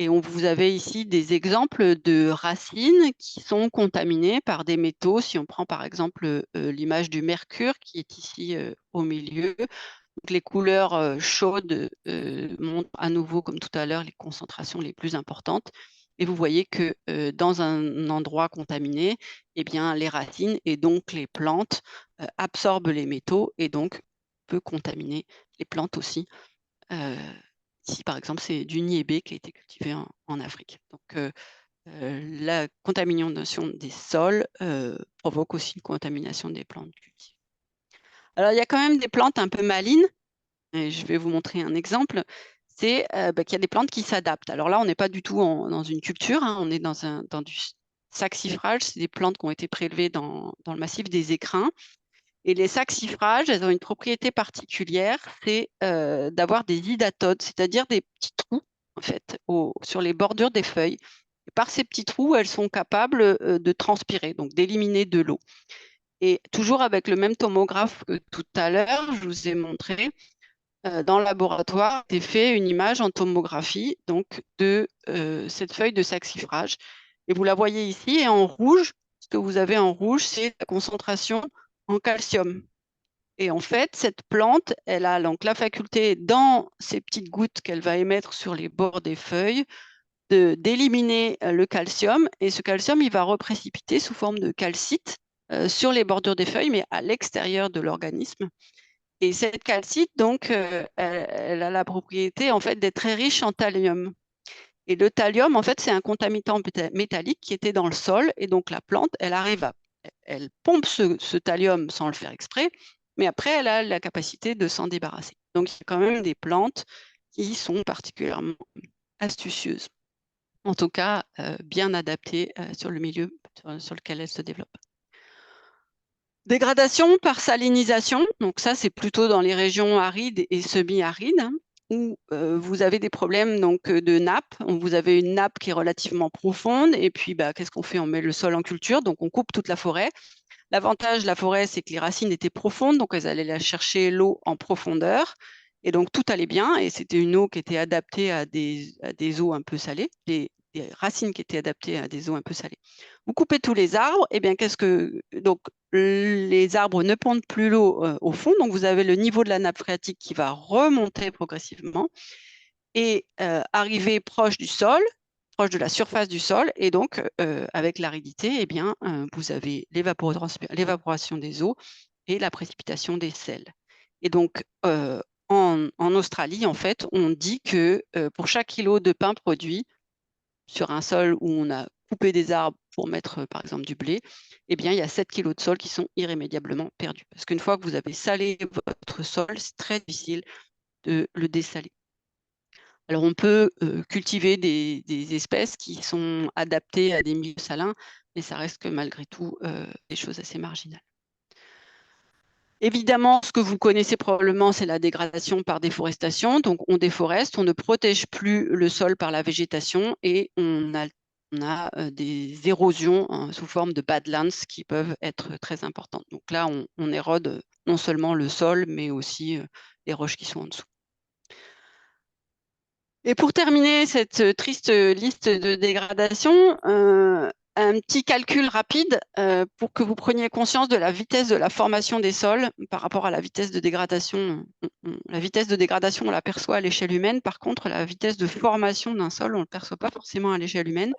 Et vous avez ici des exemples de racines qui sont contaminées par des métaux. Si on prend par exemple l'image du mercure qui est ici au milieu, donc les couleurs chaudes montrent à nouveau, comme tout à l'heure, les concentrations les plus importantes. Et vous voyez que dans un endroit contaminé, eh bien, les racines et donc les plantes absorbent les métaux et donc peut contaminer les plantes aussi. Ici, par exemple, c'est du niébé qui a été cultivé en Afrique. Donc, la contamination des sols provoque aussi une contamination des plantes cultivées. Alors, il y a quand même des plantes un peu malines, et je vais vous montrer un exemple. C'est qu'il y a des plantes qui s'adaptent. Alors là, on n'est pas du tout dans une culture, hein, on est dans du saxifrage. C'est des plantes qui ont été prélevées dans le massif des écrins. Et les saxifrages, elles ont une propriété particulière, c'est d'avoir des hydatodes, c'est-à-dire des petits trous en fait, sur les bordures des feuilles. Et par ces petits trous, elles sont capables de transpirer, donc d'éliminer de l'eau. Et toujours avec le même tomographe que tout à l'heure, je vous ai montré, dans le laboratoire, j'ai fait une image en tomographie donc, de cette feuille de saxifrage. Et vous la voyez ici, et en rouge, ce que vous avez en rouge, c'est la concentration en calcium. Et en fait, cette plante, elle a donc la faculté, dans ces petites gouttes qu'elle va émettre sur les bords des feuilles, d'éliminer le calcium. Et ce calcium, il va reprécipiter sous forme de calcite sur les bordures des feuilles, mais à l'extérieur de l'organisme. Et cette calcite, donc, elle a la propriété en fait d'être très riche en thallium. Et le thallium, en fait, c'est un contaminant métallique qui était dans le sol. Et donc, la plante, elle pompe ce thallium sans le faire exprès, mais après, elle a la capacité de s'en débarrasser. Donc, il y a quand même des plantes qui sont particulièrement astucieuses, en tout cas bien adaptées sur le milieu sur lequel elles se développent. Dégradation par salinisation, donc ça c'est plutôt dans les régions arides et semi-arides, hein, où vous avez des problèmes donc, de nappe. Vous avez une nappe qui est relativement profonde et puis qu'est-ce qu'on fait? On met le sol en culture, donc on coupe toute la forêt. L'avantage de la forêt, c'est que les racines étaient profondes, donc elles allaient la chercher l'eau en profondeur et donc tout allait bien et c'était une eau qui était adaptée à des eaux un peu salées, des racines qui étaient adaptées à des eaux un peu salées. Vous coupez tous les arbres, et bien donc les arbres ne pondent plus l'eau au fond, donc vous avez le niveau de la nappe phréatique qui va remonter progressivement et arriver proche du sol, proche de la surface du sol, et donc avec l'aridité, eh bien vous avez l'évaporation des eaux et la précipitation des sels. Et donc en Australie, en fait, on dit que pour chaque kilo de pain produit sur un sol où on a coupé des arbres pour mettre, par exemple, du blé, eh bien, il y a 7 kilos de sol qui sont irrémédiablement perdus. Parce qu'une fois que vous avez salé votre sol, c'est très difficile de le dessaler. Alors, on peut cultiver des espèces qui sont adaptées à des milieux salins, mais ça reste que malgré tout des choses assez marginales. Évidemment, ce que vous connaissez probablement, c'est la dégradation par déforestation. Donc, on déforeste, on ne protège plus le sol par la végétation et on a des érosions sous forme de badlands qui peuvent être très importantes. Donc là, on érode non seulement le sol, mais aussi les roches qui sont en dessous. Et pour terminer cette triste liste de dégradation, un petit calcul rapide pour que vous preniez conscience de la vitesse de la formation des sols par rapport à la vitesse de dégradation. La vitesse de dégradation, on l'aperçoit à l'échelle humaine. Par contre, la vitesse de formation d'un sol, on ne le perçoit pas forcément à l'échelle humaine.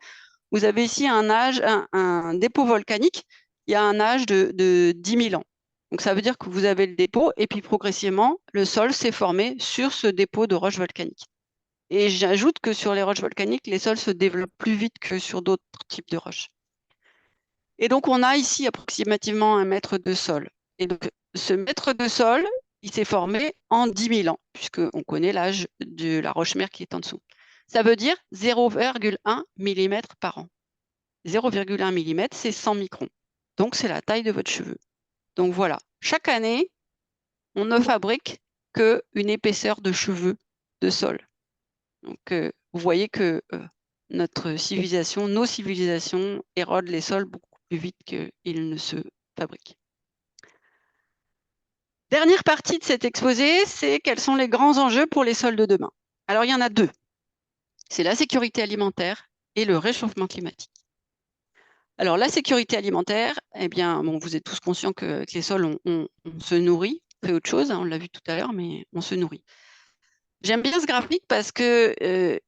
Vous avez ici un dépôt volcanique qui a un âge de 10 000 ans. Donc, ça veut dire que vous avez le dépôt et puis progressivement, le sol s'est formé sur ce dépôt de roches volcaniques. Et j'ajoute que sur les roches volcaniques, les sols se développent plus vite que sur d'autres types de roches. Et donc, on a ici approximativement 1 mètre de sol. Et donc, ce mètre de sol, il s'est formé en 10 000 ans, puisqu'on connaît l'âge de la roche-mère qui est en dessous. Ça veut dire 0,1 mm par an. 0,1 mm, c'est 100 microns. Donc, c'est la taille de votre cheveu. Donc, voilà. Chaque année, on ne fabrique qu'une épaisseur de cheveux de sol. Donc, vous voyez que nos civilisations érodent les sols beaucoup plus vite qu'ils ne se fabriquent. Dernière partie de cet exposé, c'est quels sont les grands enjeux pour les sols de demain. Alors, il y en a deux. C'est la sécurité alimentaire et le réchauffement climatique. Alors, la sécurité alimentaire, eh bien, bon, vous êtes tous conscients que les sols, on se nourrit, on fait autre chose, hein, on l'a vu tout à l'heure, mais on se nourrit. J'aime bien ce graphique parce que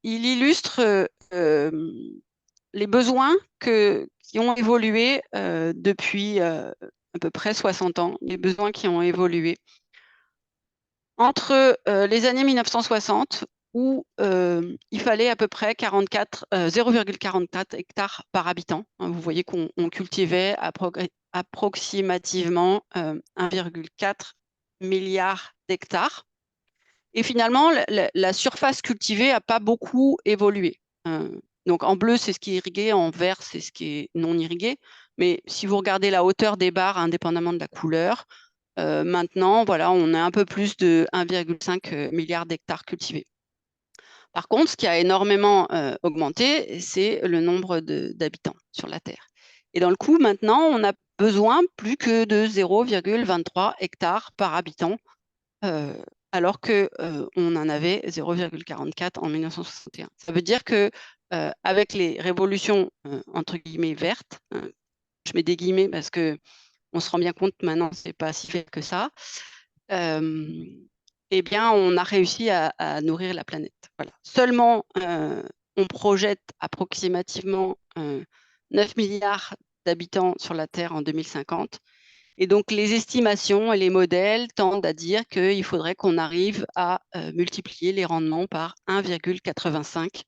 il illustre les besoins qui ont évolué depuis à peu près 60 ans, les besoins qui ont évolué entre les années 1960 où il fallait à peu près 0,44 hectares par habitant. Vous voyez qu'on cultivait approximativement 1,4 milliard d'hectares. Et finalement, la surface cultivée n'a pas beaucoup évolué. Donc en bleu, c'est ce qui est irrigué, en vert, c'est ce qui est non irrigué. Mais si vous regardez la hauteur des barres, indépendamment de la couleur, maintenant, voilà, on a un peu plus de 1,5 milliard d'hectares cultivés. Par contre, ce qui a énormément augmenté, c'est le nombre d'habitants sur la Terre. Et dans le coup, maintenant, on a besoin plus que de 0,23 hectares par habitant, alors qu'on en avait 0,44 en 1961. Ça veut dire que avec les révolutions entre guillemets vertes, je mets des guillemets parce que on se rend bien compte maintenant, c'est pas si fait que ça. Eh bien, on a réussi à nourrir la planète. Voilà. Seulement, on projette approximativement 9 milliards d'habitants sur la Terre en 2050. Et donc, les estimations et les modèles tendent à dire qu'il faudrait qu'on arrive à multiplier les rendements par 1,85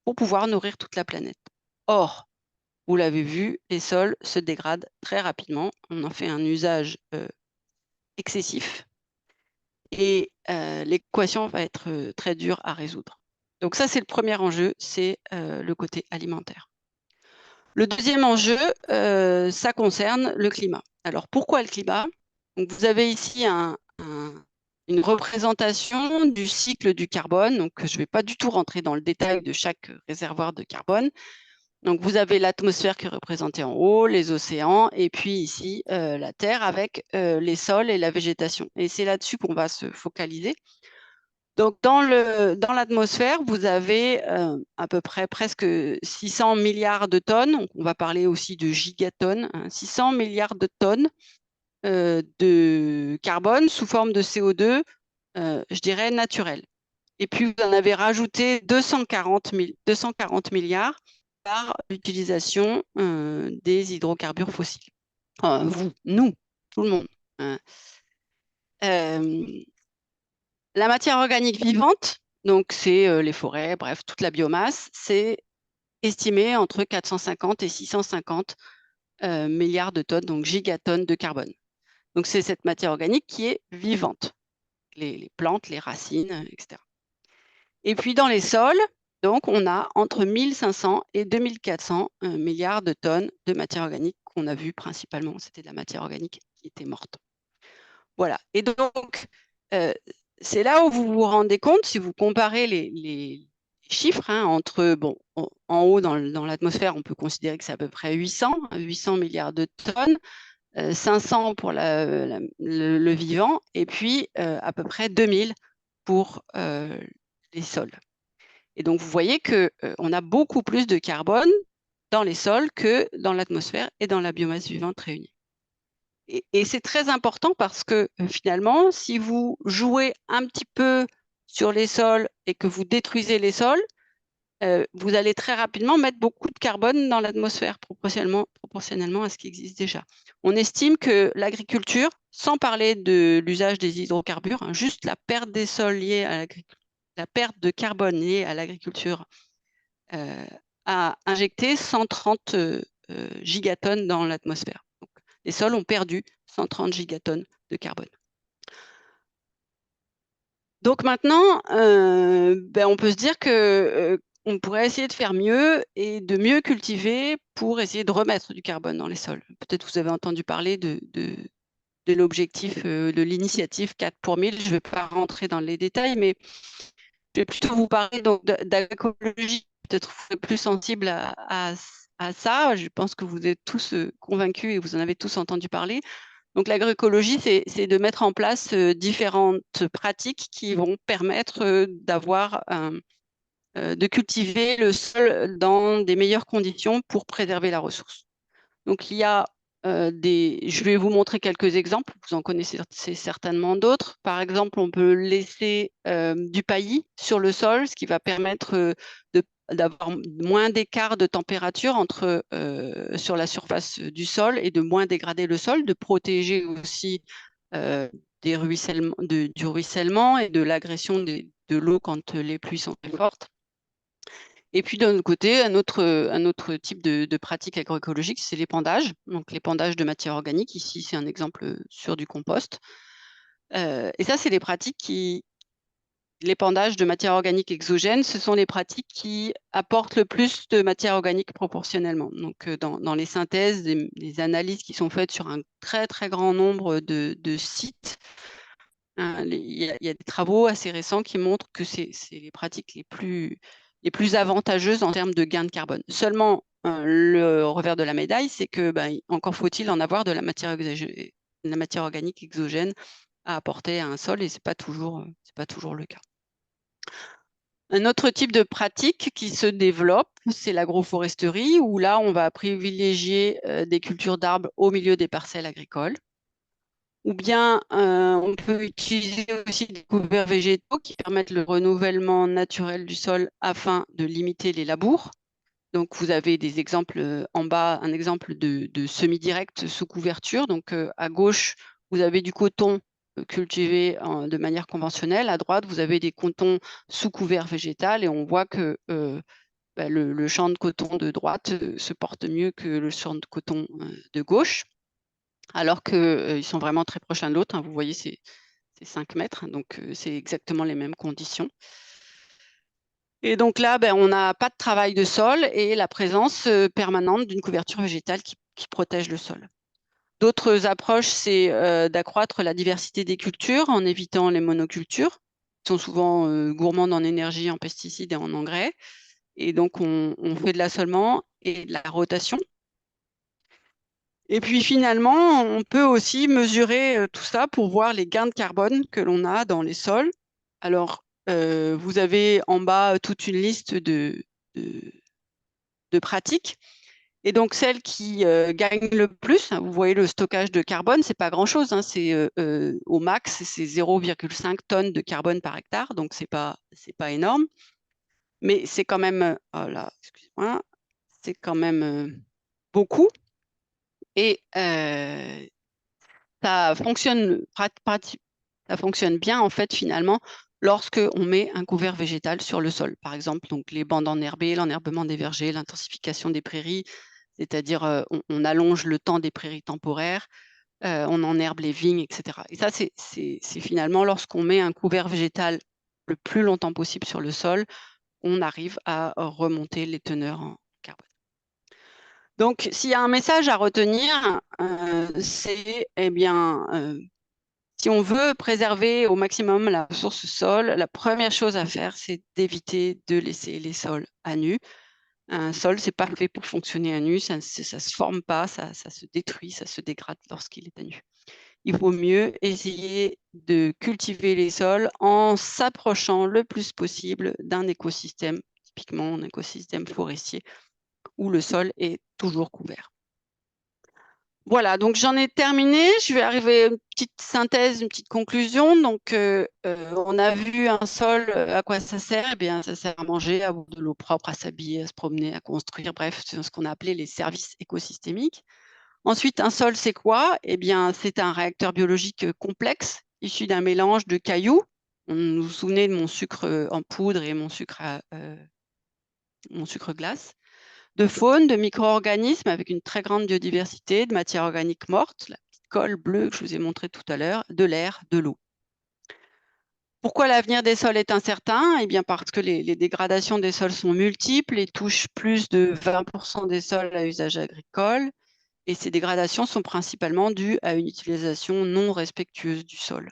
pour pouvoir nourrir toute la planète. Or, vous l'avez vu, les sols se dégradent très rapidement. On en fait un usage excessif et l'équation va être très dure à résoudre. Donc ça, c'est le premier enjeu, c'est le côté alimentaire. Le deuxième enjeu, ça concerne le climat. Alors pourquoi le climat? Donc, vous avez ici une représentation du cycle du carbone. Donc, je ne vais pas du tout rentrer dans le détail de chaque réservoir de carbone. Donc, vous avez l'atmosphère qui est représentée en haut, les océans, et puis ici, la Terre avec les sols et la végétation. Et c'est là-dessus qu'on va se focaliser. Donc, dans l'atmosphère, vous avez à peu près presque 600 milliards de tonnes. Donc, on va parler aussi de gigatonnes, 600 milliards de tonnes de carbone sous forme de CO2, je dirais naturel. Et puis, vous en avez rajouté 240 milliards par l'utilisation des hydrocarbures fossiles. Nous, tout le monde. Hein. La matière organique vivante, donc c'est les forêts, bref, toute la biomasse, c'est estimé entre 450 et 650 milliards de tonnes, donc gigatonnes de carbone. Donc c'est cette matière organique qui est vivante, les plantes, les racines, etc. Et puis dans les sols, donc on a entre 1500 et 2400 milliards de tonnes de matière organique qu'on a vu principalement, c'était de la matière organique qui était morte. Voilà. Et donc, c'est là où vous vous rendez compte, si vous comparez les chiffres, hein, entre, bon, en haut dans l'atmosphère, on peut considérer que c'est à peu près 800 milliards de tonnes, 500 pour le vivant, et puis à peu près 2000 pour les sols. Et donc, vous voyez qu'on a beaucoup plus de carbone dans les sols que dans l'atmosphère et dans la biomasse vivante réunie. Et c'est très important parce que finalement, si vous jouez un petit peu sur les sols et que vous détruisez les sols, vous allez très rapidement mettre beaucoup de carbone dans l'atmosphère proportionnellement à ce qui existe déjà. On estime que l'agriculture, sans parler de l'usage des hydrocarbures, hein, juste la perte des sols liée à la perte de carbone liée à l'agriculture a injecté 130 gigatonnes dans l'atmosphère. Les sols ont perdu 130 gigatonnes de carbone. Donc maintenant, on peut se dire que on pourrait essayer de faire mieux et de mieux cultiver pour essayer de remettre du carbone dans les sols. Peut-être vous avez entendu parler de l'objectif, de l'initiative 4 pour 1000. Je ne vais pas rentrer dans les détails, mais je vais plutôt vous parler d'agroécologie. Peut-être vous êtes plus sensible à ça. Je pense que vous êtes tous convaincus et vous en avez tous entendu parler. Donc l'agroécologie, c'est de mettre en place différentes pratiques qui vont permettre de cultiver le sol dans des meilleures conditions pour préserver la ressource. Donc il y a je vais vous montrer quelques exemples, vous en connaissez certainement d'autres. Par exemple, on peut laisser du paillis sur le sol, ce qui va permettre d'avoir moins d'écart de température sur la surface du sol et de moins dégrader le sol, de protéger aussi du ruissellement et de l'agression de l'eau quand les pluies sont très fortes. Et puis d'un autre côté, un autre type de pratique agroécologique, c'est l'épandage. Donc l'épandage de matière organique, ici c'est un exemple sur du compost. Et ça, c'est les pratiques l'épandage de matière organique exogène, ce sont les pratiques qui apportent le plus de matière organique proportionnellement. Donc dans les synthèses, des analyses qui sont faites sur un très très grand nombre de sites, hein, il y a des travaux assez récents qui montrent que c'est les pratiques les plus avantageuses en termes de gain de carbone. Seulement, le revers de la médaille, c'est que encore faut-il en avoir de la matière organique exogène à apporter à un sol et c'est pas toujours le cas. Un autre type de pratique qui se développe, c'est l'agroforesterie, où là, on va privilégier des cultures d'arbres au milieu des parcelles agricoles. Ou bien on peut utiliser aussi des couverts végétaux qui permettent le renouvellement naturel du sol afin de limiter les labours. Donc vous avez des exemples en bas, un exemple de semi-direct sous couverture. Donc à gauche, vous avez du coton cultivé de manière conventionnelle. À droite, vous avez des cotons sous couvert végétal et on voit que le champ de coton de droite se porte mieux que le champ de coton de gauche, alors qu'ils sont vraiment très proches l'un de l'autre. Hein. Vous voyez, c'est 5 mètres, donc c'est exactement les mêmes conditions. Et donc là, on n'a pas de travail de sol et la présence permanente d'une couverture végétale qui protège le sol. D'autres approches, c'est d'accroître la diversité des cultures en évitant les monocultures, qui sont souvent gourmandes en énergie, en pesticides et en engrais. Et donc, on fait de l'assolement et de la rotation. Et puis finalement, on peut aussi mesurer tout ça pour voir les gains de carbone que l'on a dans les sols. Alors, vous avez en bas toute une liste de pratiques. Et donc, celle qui gagne le plus, hein, vous voyez le stockage de carbone, c'est pas grand-chose. Hein, c'est au max, c'est 0,5 tonnes de carbone par hectare, donc c'est pas énorme. Mais c'est quand même, oh là, excusez-moi, c'est quand même beaucoup. Et ça fonctionne bien en fait finalement lorsque on met un couvert végétal sur le sol. Par exemple, donc les bandes enherbées, l'enherbement des vergers, l'intensification des prairies, c'est-à-dire on allonge le temps des prairies temporaires, on enherbe les vignes, etc. Et ça, c'est finalement lorsqu'on met un couvert végétal le plus longtemps possible sur le sol, on arrive à remonter les teneurs en carbone. Donc, s'il y a un message à retenir, c'est, si on veut préserver au maximum la ressource sol, la première chose à faire, c'est d'éviter de laisser les sols à nu. Un sol, c'est pas fait pour fonctionner à nu, ça se forme pas, ça se détruit, ça se dégrade lorsqu'il est à nu. Il vaut mieux essayer de cultiver les sols en s'approchant le plus possible d'un écosystème, typiquement un écosystème forestier, où le sol est toujours couvert. Voilà, donc j'en ai terminé. Je vais arriver à une petite synthèse, une petite conclusion. Donc, on a vu un sol, à quoi ça sert? Eh bien, ça sert à manger, à boire de l'eau propre, à s'habiller, à se promener, à construire. Bref, c'est ce qu'on a appelé les services écosystémiques. Ensuite, un sol, c'est quoi? Eh bien, c'est un réacteur biologique complexe, issu d'un mélange de cailloux. Vous vous souvenez de mon sucre en poudre et mon sucre glace, de faune, de micro-organismes avec une très grande biodiversité, de matière organique morte, la petite colle bleue que je vous ai montrée tout à l'heure, de l'air, de l'eau. Pourquoi l'avenir des sols est incertain? Eh bien parce que les dégradations des sols sont multiples et touchent plus de 20% des sols à usage agricole. Et ces dégradations sont principalement dues à une utilisation non respectueuse du sol.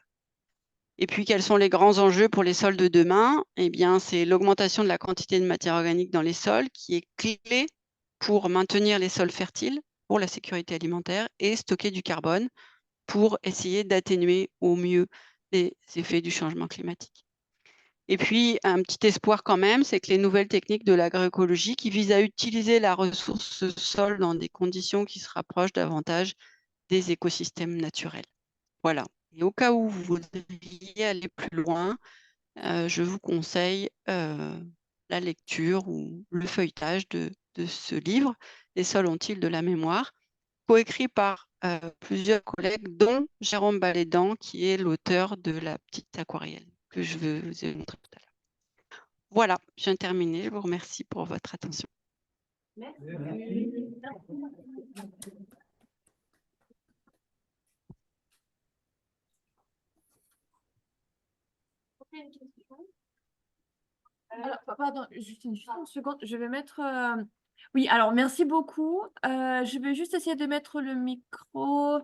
Et puis, quels sont les grands enjeux pour les sols de demain? Eh bien, c'est l'augmentation de la quantité de matière organique dans les sols qui est clé pour maintenir les sols fertiles, pour la sécurité alimentaire et stocker du carbone. pour essayer d'atténuer au mieux les effets du changement climatique. Et puis, un petit espoir quand même, c'est que les nouvelles techniques de l'agroécologie qui visent à utiliser la ressource sol dans des conditions qui se rapprochent davantage des écosystèmes naturels. Voilà. Et au cas où vous voudriez aller plus loin, je vous conseille la lecture ou le feuilletage de ce livre, Les sols ont-ils de la mémoire, coécrit par plusieurs collègues, dont Jérôme Balédan, qui est l'auteur de La petite aquarielle, que je vous ai montré tout à l'heure. Voilà, je viens de terminer. Je vous remercie pour votre attention. Merci. Alors, pardon, juste une seconde, je vais mettre... Oui, alors merci beaucoup. Je vais juste essayer de mettre le micro.